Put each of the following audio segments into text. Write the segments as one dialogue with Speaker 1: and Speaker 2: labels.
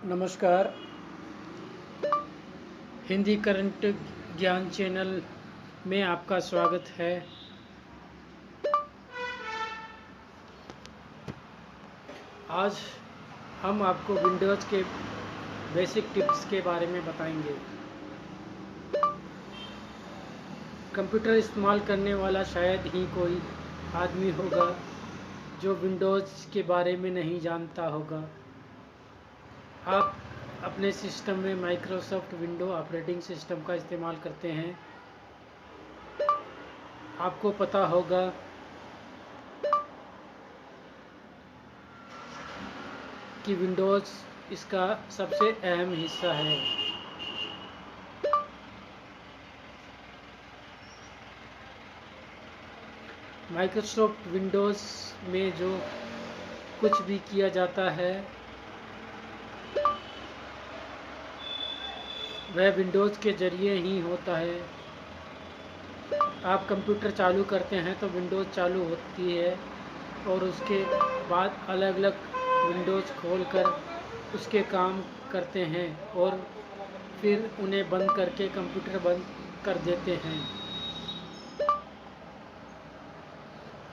Speaker 1: नमस्कार। हिंदी करंट ज्ञान चैनल में आपका स्वागत है। आज हम आपको विंडोज़ के बेसिक टिप्स के बारे में बताएंगे। कंप्यूटर इस्तेमाल करने वाला शायद ही कोई आदमी होगा जो विंडोज़ के बारे में नहीं जानता होगा। आप अपने सिस्टम में माइक्रोसॉफ्ट विंडो ऑपरेटिंग सिस्टम का इस्तेमाल करते हैं। आपको पता होगा कि विंडोज़ इसका सबसे अहम हिस्सा है। माइक्रोसॉफ्ट विंडोज़ में जो कुछ भी किया जाता है वह विंडोज़ के ज़रिए ही होता है। आप कंप्यूटर चालू करते हैं तो विंडोज़ चालू होती है और उसके बाद अलग अलग विंडोज़ खोलकर उसके काम करते हैं और फिर उन्हें बंद करके कंप्यूटर बंद कर देते हैं।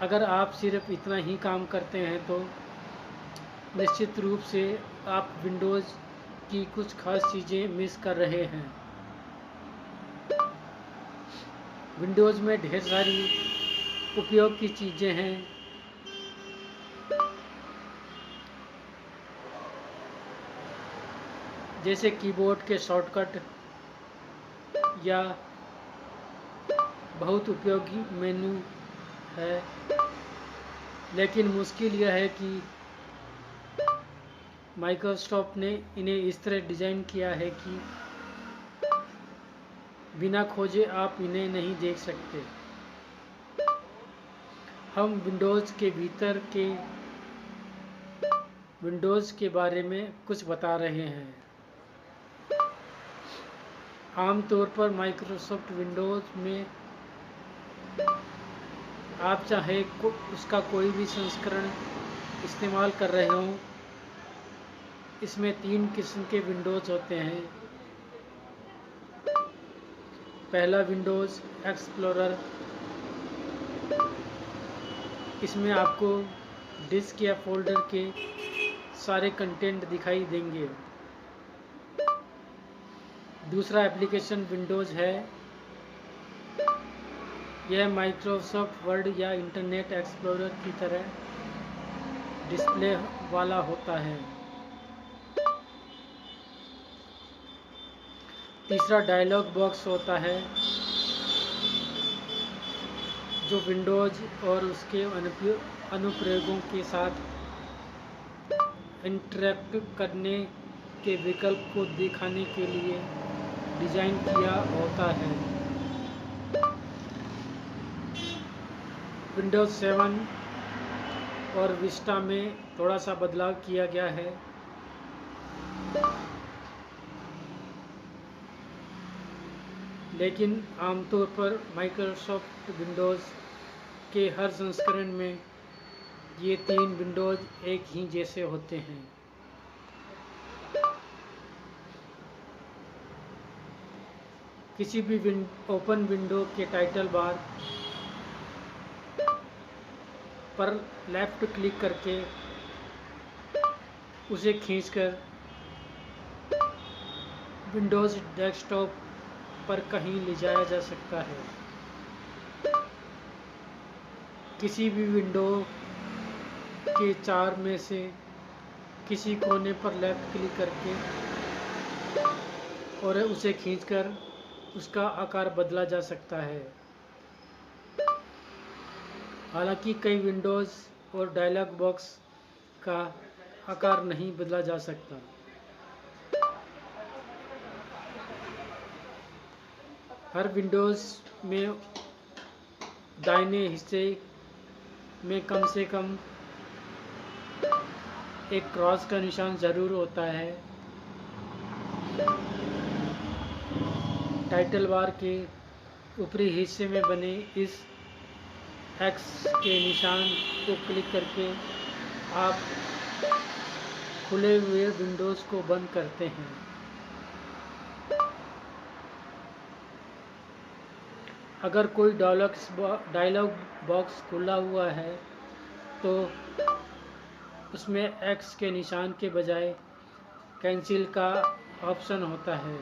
Speaker 1: अगर आप सिर्फ इतना ही काम करते हैं तो निश्चित रूप से आप विंडोज़ की कुछ खास चीज़ें मिस कर रहे हैं। विंडोज़ में ढेर सारी उपयोग की चीज़ें हैं, जैसे कीबोर्ड के शॉर्टकट या बहुत उपयोगी मेनू है। लेकिन मुश्किल यह है कि माइक्रोसॉफ्ट ने इन्हें इस तरह डिज़ाइन किया है कि बिना खोजे आप इन्हें नहीं देख सकते। हम विंडोज़ के भीतर के विंडोज़ के बारे में कुछ बता रहे हैं। आमतौर पर माइक्रोसॉफ्ट विंडोज़ में आप चाहे उसका कोई भी संस्करण इस्तेमाल कर रहे हों, इसमें 3 किस्म के विंडोज़ होते हैं। पहला विंडोज़ एक्सप्लोरर, इसमें आपको डिस्क या फोल्डर के सारे कंटेंट दिखाई देंगे। दूसरा एप्लीकेशन विंडोज़ है। यह माइक्रोसॉफ्ट वर्ड या इंटरनेट एक्सप्लोरर की तरह डिस्प्ले वाला होता है। तीसरा डायलॉग बॉक्स होता है जो विंडोज़ और उसके अनुप्रयोगों के साथ इंटरैक्ट करने के विकल्प को दिखाने के लिए डिज़ाइन किया होता है। विंडोज़ 7 और विस्टा में थोड़ा सा बदलाव किया गया है। लेकिन आमतौर पर माइक्रोसॉफ्ट विंडोज़ के हर संस्करण में ये 3 विंडोज़ एक ही जैसे होते हैं। किसी भी ओपन विंडो के टाइटल बार पर लेफ़्ट क्लिक करके उसे खींचकर विंडोज़ डेस्कटॉप पर कहीं ले जाया जा सकता है। किसी भी विंडो के 4 में से किसी कोने पर लेफ़्ट क्लिक करके और उसे खींचकर उसका आकार बदला जा सकता है। हालांकि कई विंडोज़ और डायलॉग बॉक्स का आकार नहीं बदला जा सकता। हर विंडोज़ में दाहिने हिस्से में कम से कम एक क्रॉस का निशान ज़रूर होता है। टाइटल बार के ऊपरी हिस्से में बने इस एक्स के निशान को क्लिक करके आप खुले हुए विंडोज़ को बंद करते हैं। अगर कोई डायलॉग बॉक्स खुला हुआ है तो उसमें एक्स के निशान के बजाय कैंसिल का ऑप्शन होता है।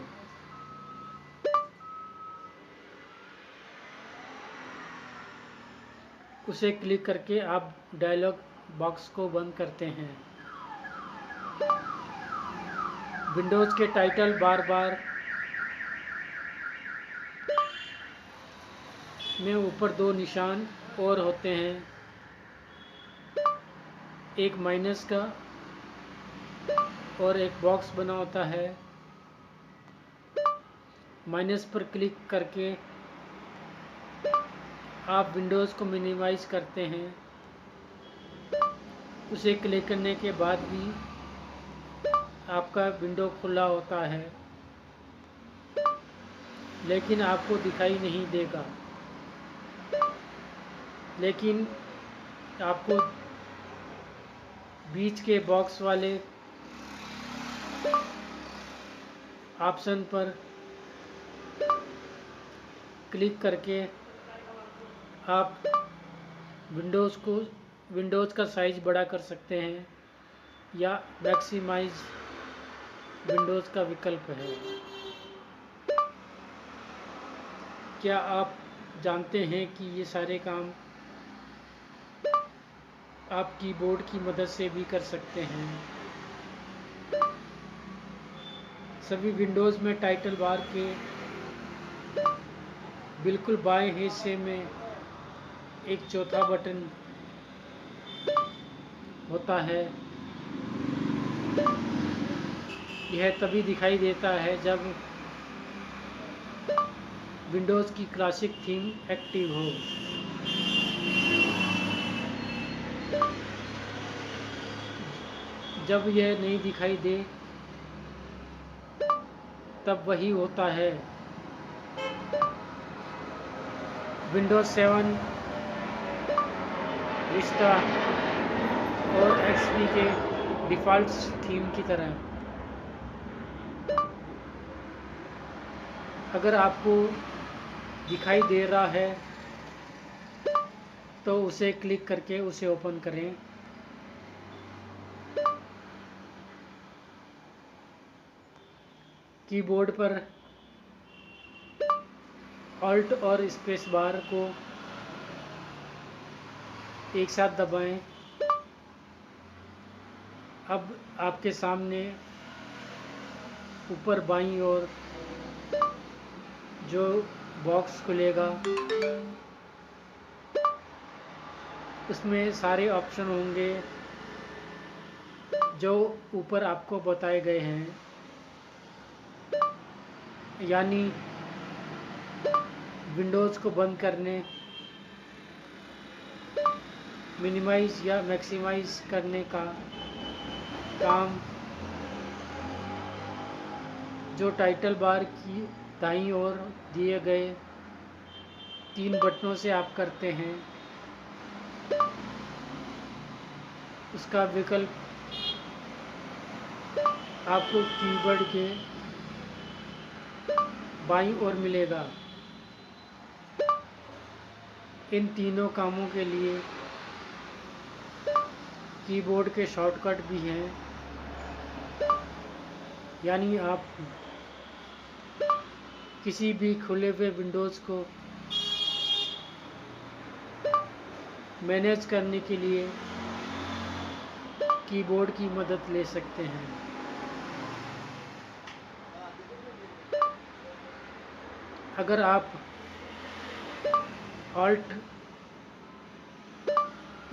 Speaker 1: उसे क्लिक करके आप डायलॉग बॉक्स को बंद करते हैं। विंडोज़ के टाइटल बार में ऊपर दो निशान और होते हैं, एक माइनस का और एक बॉक्स बना होता है। माइनस पर क्लिक करके आप विंडोज़ को मिनिमाइज करते हैं। उसे क्लिक करने के बाद भी आपका विंडो खुला होता है, लेकिन आपको दिखाई नहीं देगा। लेकिन आपको बीच के बॉक्स वाले ऑप्शन पर क्लिक करके आप विंडोज़ का साइज बड़ा कर सकते हैं या मैक्सिमाइज विंडोज़ का विकल्प है। क्या आप जानते हैं कि ये सारे काम आप कीबोर्ड की मदद से भी कर सकते हैं। सभी विंडोज़ में टाइटल बार के बिल्कुल बाएं हिस्से में एक चौथा बटन होता है। यह तभी दिखाई देता है जब विंडोज़ की क्लासिक थीम एक्टिव हो। जब यह नहीं दिखाई दे तब वही होता है विंडोज़ 7, विस्टा और एक्सपी के डिफ़ॉल्ट थीम की तरह। अगर आपको दिखाई दे रहा है तो उसे क्लिक करके उसे ओपन करें। कीबोर्ड पर ऑल्ट और स्पेस बार को एक साथ दबाएं। अब आपके सामने ऊपर बाईं ओर जो बॉक्स खुलेगा उसमें सारे ऑप्शन होंगे जो ऊपर आपको बताए गए हैं, यानी विंडोज़ को बंद करने, मिनिमाइज या मैक्सिमाइज करने का काम जो टाइटल बार की दाईं ओर दिए गए 3 बटनों से आप करते हैं, उसका विकल्प आपको कीबोर्ड के बाईं ओर मिलेगा। इन तीनों कामों के लिए कीबोर्ड के शॉर्टकट भी हैं, यानी आप किसी भी खुले हुए विंडोज़ को मैनेज करने के लिए कीबोर्ड की मदद ले सकते हैं। अगर आप ऑल्ट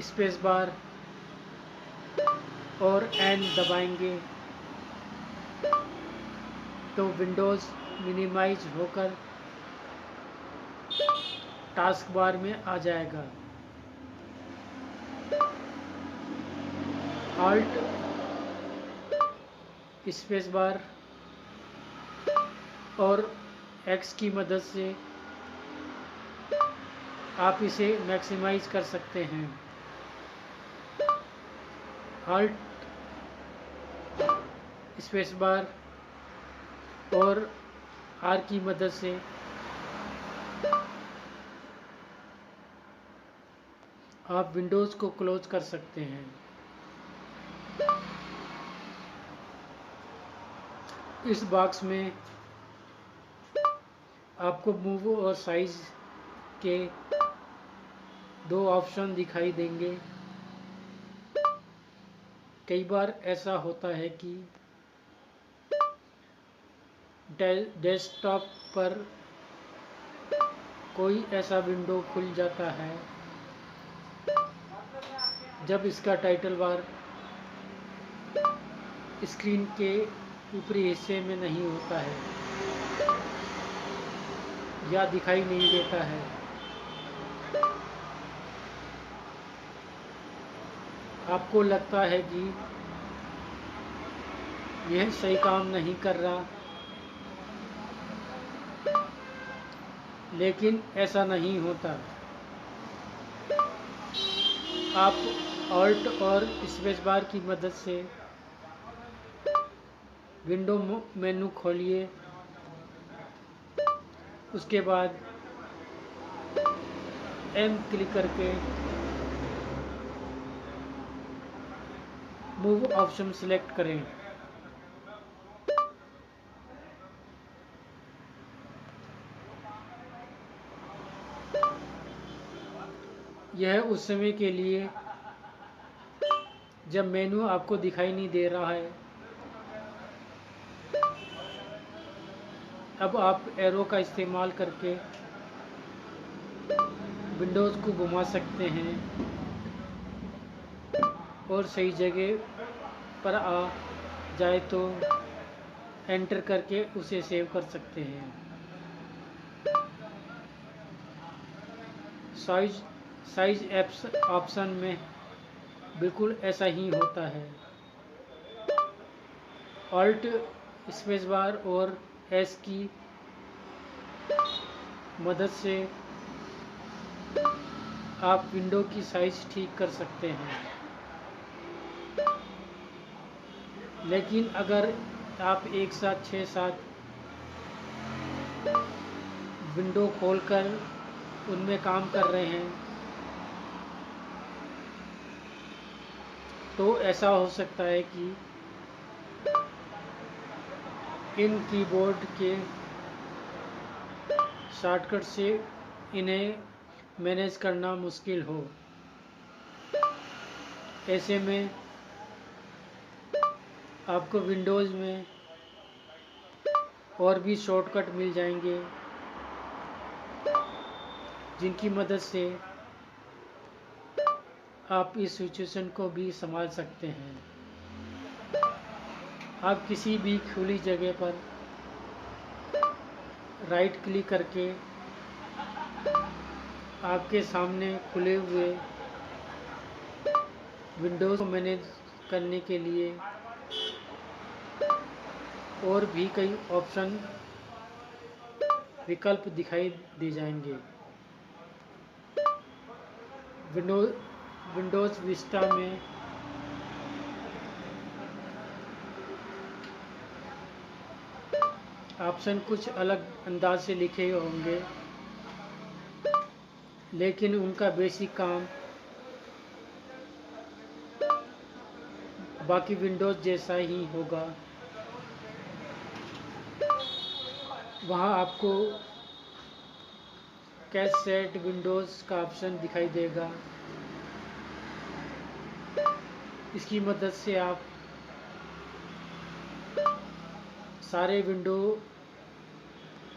Speaker 1: स्पेस बार और एन दबाएंगे तो विंडोज़ मिनिमाइज होकर टास्क बार में आ जाएगा। ऑल्ट स्पेस बार और एक्स की मदद से आप इसे मैक्सिमाइज कर सकते हैं। ऑल्ट स्पेस बार और आर की मदद से आप विंडोज़ को क्लोज कर सकते हैं। इस बॉक्स में आपको मूव और साइज के दो ऑप्शन दिखाई देंगे। कई बार ऐसा होता है कि डेस्कटॉप पर कोई ऐसा विंडो खुल जाता है जब इसका टाइटल बार स्क्रीन के ऊपरी हिस्से में नहीं होता है या दिखाई नहीं देता है। आपको लगता है कि यह सही काम नहीं कर रहा, लेकिन ऐसा नहीं होता। आप ऑल्ट और स्पेस बार की मदद से विंडो मेनू खोलिए, उसके बाद एम क्लिक करके मूव ऑप्शन सेलेक्ट करें। यह उस समय के लिए जब मेनू आपको दिखाई नहीं दे रहा है। अब आप एरो का इस्तेमाल करके विंडोज़ को घुमा सकते हैं और सही जगह पर आ जाए तो एंटर करके उसे सेव कर सकते हैं। साइज एप्स ऑप्शन में बिल्कुल ऐसा ही होता है। ऑल्ट स्पेस बार और एस की मदद से आप विंडो की साइज ठीक कर सकते हैं। लेकिन अगर आप एक साथ 6-7 विंडो खोलकर उनमें काम कर रहे हैं तो ऐसा हो सकता है कि इन कीबोर्ड के शॉर्टकट से इन्हें मैनेज करना मुश्किल हो। ऐसे में आपको विंडोज़ में और भी शॉर्टकट मिल जाएंगे जिनकी मदद से आप इस सिचुएशन को भी संभाल सकते हैं। आप किसी भी खुली जगह पर राइट क्लिक करके आपके सामने खुले हुए विंडोज़ को मैनेज करने के लिए और भी कई ऑप्शन विकल्प दिखाई दे जाएंगे। विंडोज़ विस्टा में ऑप्शन कुछ अलग अंदाज से लिखे होंगे, लेकिन उनका बेसिक काम बाकी विंडोज़ जैसा ही होगा। वहाँ आपको कैश सेट विंडोज़ का ऑप्शन दिखाई देगा। इसकी मदद से आप सारे विंडो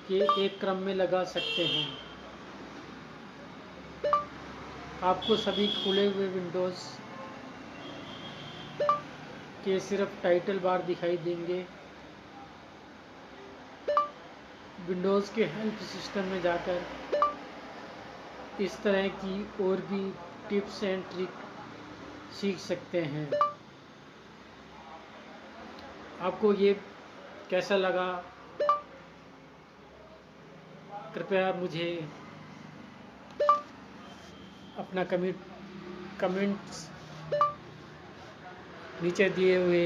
Speaker 1: के एक क्रम में लगा सकते हैं। आपको सभी खुले हुए विंडोज़ के सिर्फ टाइटल बार दिखाई देंगे। विंडोज़ के हेल्प सिस्टम में जाकर इस तरह की और भी टिप्स एंड ट्रिक सीख सकते हैं। आपको ये कैसा लगा, कृपया मुझे अपना कमेंट्स नीचे दिए हुए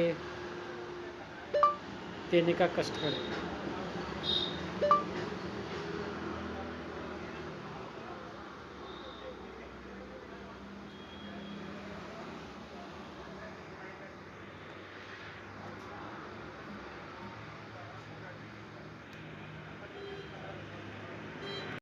Speaker 1: देने का कष्ट करें।